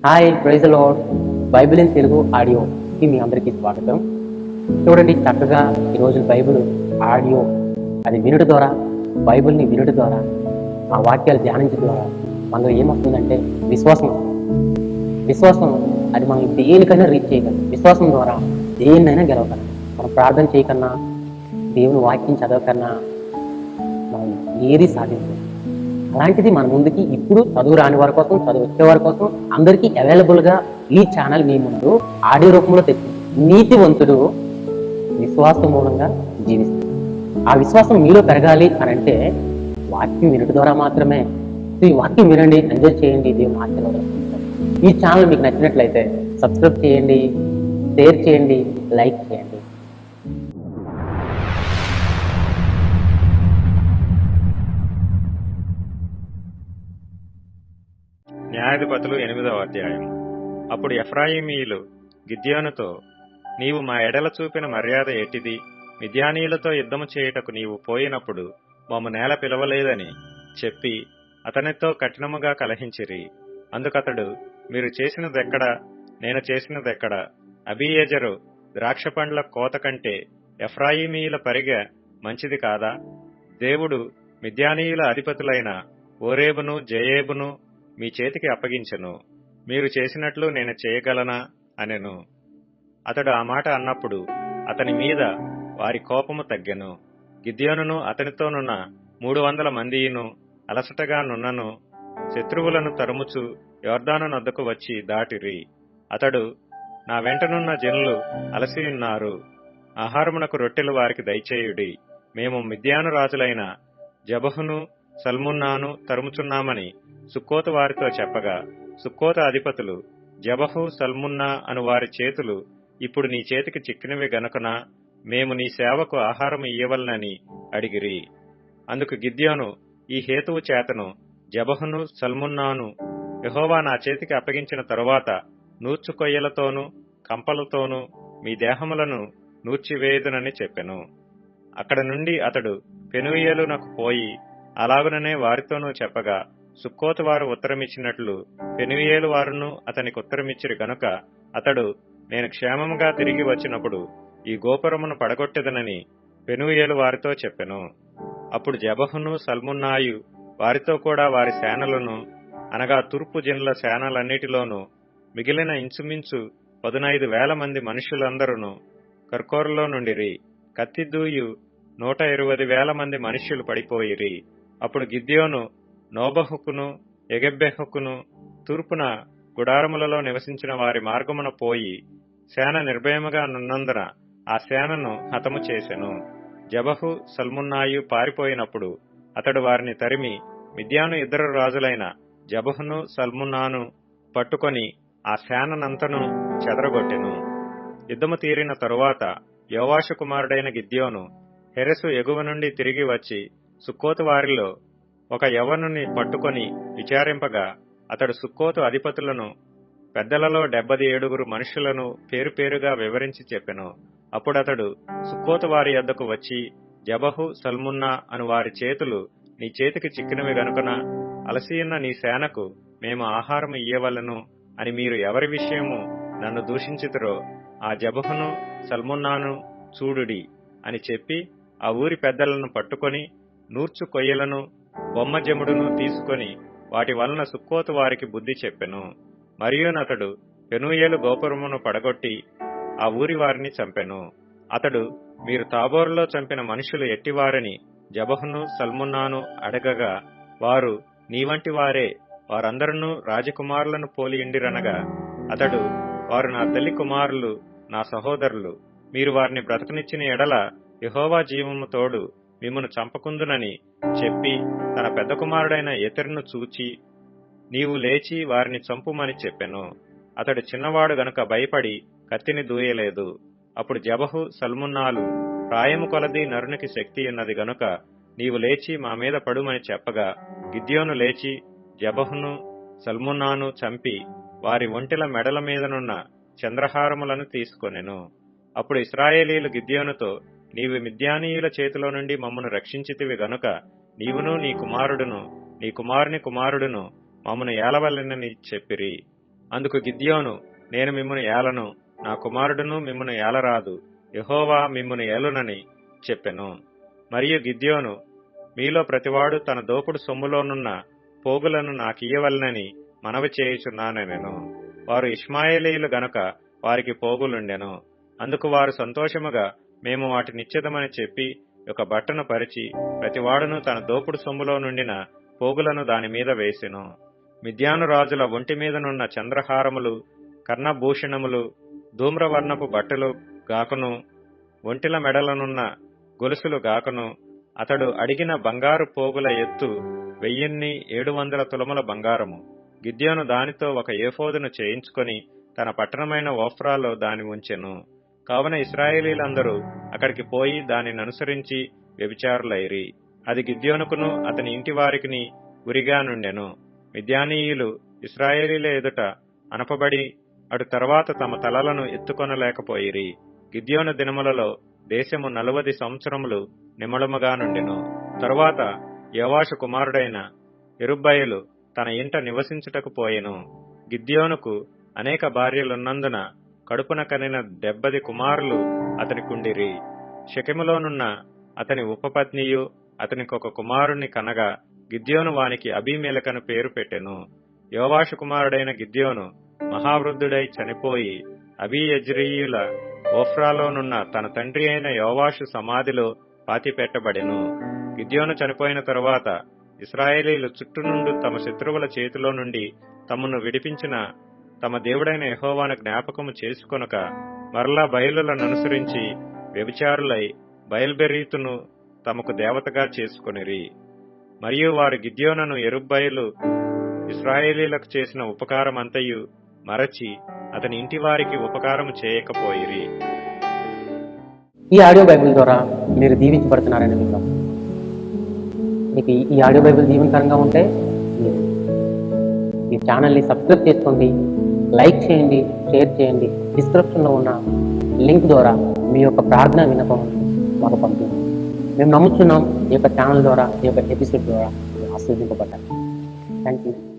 Hi praise lord. Bible in Telugu ఆడియోకి మీ అందరికీ స్వాగతం. చూడండి, చక్కగా ఈరోజు బైబిల్ ఆడియో అది వినుట ద్వారా, బైబిల్ని వినుట ద్వారా, ఆ వాక్యాలు ధ్యానించడం ద్వారా మనలో ఏమొస్తుందంటే విశ్వాసం వస్తుంది. విశ్వాసం అది మనం దేనికైనా రీచ్ చేయగలం. విశ్వాసం ద్వారా దేన్నైనా గెలవగలం. మనం ప్రార్థన చేయకన్నా, దేవుని వాక్యం చదవకన్నా మనం ఏది సాధించలేం. అలాంటిది మన ముందుకి ఇప్పుడు చదువు రాని వారి కోసం, చదువు వచ్చే వారి కోసం అందరికీ అవైలబుల్గా ఈ ఛానల్ మీ ముందు ఆడియో రూపంలో తెచ్చింది. నీతివంతుడు విశ్వాసం మూలంగా జీవిస్తాడు. ఆ విశ్వాసం మీలో పెరగాలి అని అంటే వాక్యం వినట ద్వారా మాత్రమే. ఈ వాక్యం వినండి, ఎంజాయ్ చేయండి, దేవుని ఆశీర్వాదాలు పొందుతారు. ఈ ఛానల్ మీకు నచ్చినట్లయితే సబ్స్క్రైబ్ చేయండి, షేర్ చేయండి, లైక్ చేయండి. న్యాయాధిపతులు 8వ అధ్యాయం. అప్పుడు ఎఫ్రాయిమీయులు గిద్యోనుతో, నీవు మా ఎడల చూపిన మర్యాద ఎట్టిది? మిద్యానీయులతో యుద్ధము చేయుటకు నీవు పోయినప్పుడు మమ్ము నేల పిలవలేదని చెప్పి అతనితో కఠినముగా కలహించిరి. అందుకతడు, మీరు చేసినదెక్కడ? నేను చేసినదెక్కడ? అబీయెజరు ద్రాక్ష పండ్ల కోత కంటే ఎఫ్రాయిమీయుల పరిగె మంచిది కాదా? దేవుడు మిద్యానీయుల అధిపతులైన ఓరేబును జయేబును మీ చేతికి అప్పగించెను. మీరు చేసినట్లు నేను చేయగలనా అనెను. అతడు ఆ మాట అన్నప్పుడు అతని మీద వారి కోపము తగ్గెను. గిద్యోనును అతనితోనున్న 300 మందియును అలసటగా నున్నను శత్రువులను తరుముచు యొర్దాను నొద్దకు వచ్చి దాటిరి. అతడు, నా వెంటనున్న జనులు అలసియున్నారు, ఆహారమునకు రొట్టెలు వారికి దయచేయుడి. మేము మిద్యాను రాజులైన జబహును సల్మున్నాను తరుముచున్నామని సుక్కోతు వారితో చెప్పగా, సుక్కోతు అధిపతులు జబహు సల్మున్నా అను వారి చేతులు ఇప్పుడు నీ చేతికి చిక్కినవి గనుకన మేము నీ సేవకు ఆహారము ఇయ్యవలనని అడిగిరి. అందుకు గిద్యోను, ఈ హేతువు చేతను జబహును సల్మున్నాను యెహోవా నా చేతికి అప్పగించిన తరువాత నూర్చు కొయ్యలతోనూ కంపలతోనూ మీ దేహములను నూర్చివేయుదునని చెప్పెను. అక్కడ నుండి అతడు పెనూయేలునకు పోయి అలాగుననే వారితోనూ చెప్పగా, సుక్కోతు వారు ఉత్తరమిచ్చినట్లు పెనూయేలు వారును అతనికి ఉత్తరమిచ్చిరి గనుక అతడు, నేను క్షేమముగా తిరిగి వచ్చినప్పుడు ఈ గోపురమును పడగొట్టెదనని పెనూయేలు వారితో చెప్పెను. అప్పుడు జబహును సల్మున్నాయు వారితో కూడా వారి సేనలను, అనగా తూర్పు జనుల సేనలన్నిటిలోనూ మిగిలిన ఇంచుమించు 15,000 మంది మనుష్యులందరూ కర్కోరులో నుండిరి. కత్తిదూయు 120,000 మంది మనుష్యులు పడిపోయిరి. అప్పుడు గిద్యోను నోబహుకును ఎగెబ్బెహుకును తూర్పున గుడారములలో నివసించిన వారి మార్గమున పోయి సేన నిర్భయముగా నున్నందున ఆ సేనను హతము చేసెను. జబహు సల్మున్నాయు పారిపోయినప్పుడు అతడు వారిని తరిమి మిద్యాను ఇద్దరు రాజులైన జబహును సల్మున్నాను పట్టుకొని ఆ సేననంతను చెదరగొట్టెను. యుద్ధము తీరిన తరువాత యోవాషు కుమారుడైన గిద్యోను హెరెసు ఎగువ నుండి తిరిగి వచ్చి సుక్కోతు వారిలో ఒక యవ్వనుని పట్టుకొని విచారింపగా, అతడు సుక్కోతు అధిపతులను పెద్దలలో 77 మనుషులను పేరు పేరుగా వివరించి చెప్పెను. అప్పుడతడు సుక్కోతు వారి యొద్దకు వచ్చి, జబహు సల్మున్నా అను వారి చేతులు నీ చేతికి చిక్కినవి గనుకన అలసియున్న నీ సేనకు మేము ఆహారం ఇయ్యవలను అని మీరు ఎవరి విషయము నన్ను దూషించితురో ఆ జబహును సల్మున్నాను చూడుడి అని చెప్పి ఆ ఊరి పెద్దలను పట్టుకొని నూర్చు కొయ్యలను బొమ్మజముడును తీసుకొని వాటి వలన సుక్కోతు వారికి బుద్ధి చెప్పెను. మరియునతడు పెనూయేలు గోపురమును పడగొట్టి ఆ ఊరి వారిని చంపెను. అతడు, మీరు తాబోరులో చంపిన మనుషులు ఎట్టివారని జబహును సల్మున్నాను అడగగా, వారు, నీ వంటి వారే, వారందరూ రాజకుమారులను పోలియుండిరనగా, అతడు, వారు నా తల్లి కుమారులు, నా సహోదరులు. మీరు వారిని బ్రతకనిచ్చిన ఎడల యెహోవా జీవము తోడు మిమ్మును చంపకుందునని చెప్పి తన పెద్ద కుమారుడైన యెతెరును చూచి, నీవు లేచి వారిని చంపుమని చెప్పెను. అతడు చిన్నవాడు గనుక భయపడి కత్తిని దూయలేదు. అప్పుడు జబహు సల్మున్నాలు, ప్రాయము కొలది నరునికి శక్తి ఉన్నది గనుక నీవు లేచి మా మీద పడుమని చెప్పగా, గిద్యోను లేచి జబహును సల్మున్నాను చంపి వారి ఒంటెల మెడల మీదనున్న చంద్రహారములను తీసుకొనెను. అప్పుడు ఇశ్రాయేలీయులు గిద్యోనుతో, నీవు మిద్యానీయుల చేతిలో నుండి మమ్మను రక్షించితివి గనుక నీవును నీ కుమారుడును నీ కుమారుని కుమారుడును మమ్మను ఏలవలెనని చెప్పిరి. అందుకు గిద్యోను, నేను మిమ్మును ఏలను, నా కుమారుడును మిమ్మును ఏలరాదు, యెహోవా మిమ్మును ఏలునని చెప్పెను. మరియు గిద్యోను, మీలో ప్రతివాడు తన దోపుడు సొమ్ములోనున్న పోగులను నాకియ్యవలెనని మనవి చేయుచున్నానెనెను. వారు ఇష్మాయేలీయులు గనుక వారికి పోగులుండెను. అందుకు వారు సంతోషముగా మేము వాటినిచ్చెదమని చెప్పి ఒక బట్టను పరిచి ప్రతివాడును తన దోపుడు సొమ్ములో నుండిన పోగులను దానిమీద వేసెను. మిద్యాను రాజుల ఒంటి మీదనున్న చంద్రహారములు, కర్ణభూషణములు, ధూమ్రవర్ణపు బట్టలు గాకును, ఒంటిల మెడలనున్న గొలుసులు గాకును, అతడు అడిగిన బంగారు పోగుల ఎత్తు 1700 తులముల బంగారము. గిద్యోను దానితో ఒక ఏఫోదును చేయించుకొని తన పట్టణమైన ఓఫ్రాలో దాని ఉంచెను. కావున ఇశ్రాయేలీలందరూ అక్కడికి పోయి దానిని అనుసరించి వ్యభిచారులైరి. అది గిద్యోనుకును అతని ఇంటి వారికిని ఉరిగా నుండెను. మిద్యానీయులు ఇశ్రాయేలీల ఎదుట అనపబడి అటు తర్వాత తమ తలలను ఎత్తుకొనలేకపోయిరి. గిద్యోను దినములలో దేశము 40 సంవత్సరములు నిమ్మళముగా నుండెను. తరువాత యోవాషు కుమారుడైన యెరుబ్బయలు తన ఇంట నివసించుటకు పోయెను. గిద్యోనుకు అనేక భార్యలున్నందున కడుపున కనిన 70 కుమారులు అతనికుండిరి. షెకెములోనున్న అతని ఉపపత్నియు అతనికొక కుమారుణ్ణి కనగా గిద్యోను వానికి అబీమెలెకను పేరు పెట్టెను. యోవాషు కుమారుడైన గిద్యోను మహావృద్ధుడై చనిపోయి అబీయెజ్రీయుల ఓఫ్రాలోనున్న తన తండ్రి అయిన యోవాషు సమాధిలో పాతిపెట్టబడెను. గిద్యోను చనిపోయిన తరువాత ఇశ్రాయేలీలు చుట్టూనుండి తమ శత్రువుల చేతిలో నుండి తమను విడిపించిన తమ దేవుడైన యెహోవాను జ్ఞాపకము చేసుకొనక మరలా బయలులను అనుసరించి వ్యభిచారులై బయల్బెరీతును తమకు దేవతగా చేసుకొనిరి. మరియు వారు గిద్యోనును యెరుబ్బయలు ఇశ్రాయేలీలకు చేసిన ఉపకారమంతయు మరచి అతని ఇంటి వారికి ఉపకారము చేయకపోయిరి. ఈ ఆడియో బైబిల్ ద్వారా మీరు దీవించబడుతున్నారని విన్నాం. మీకు ఈ ఆడియో బైబిల్ దీవెనకరంగా ఉంటే మీరు ఈ ఛానల్ని సబ్స్క్రైబ్ చేసుకోండి, లైక్ చేయండి, షేర్ చేయండి. డిస్క్రిప్షన్లో ఉన్న లింక్ ద్వారా మీ యొక్క ప్రార్థన విన్నపం మాకు పంపించండి. మేము నమ్ముతున్నాం ఈ యొక్క ఛానల్ ద్వారా, ఈ యొక్క ఎపిసోడ్ ద్వారా ఆశీర్వదింపబడ్డారు. Thank you.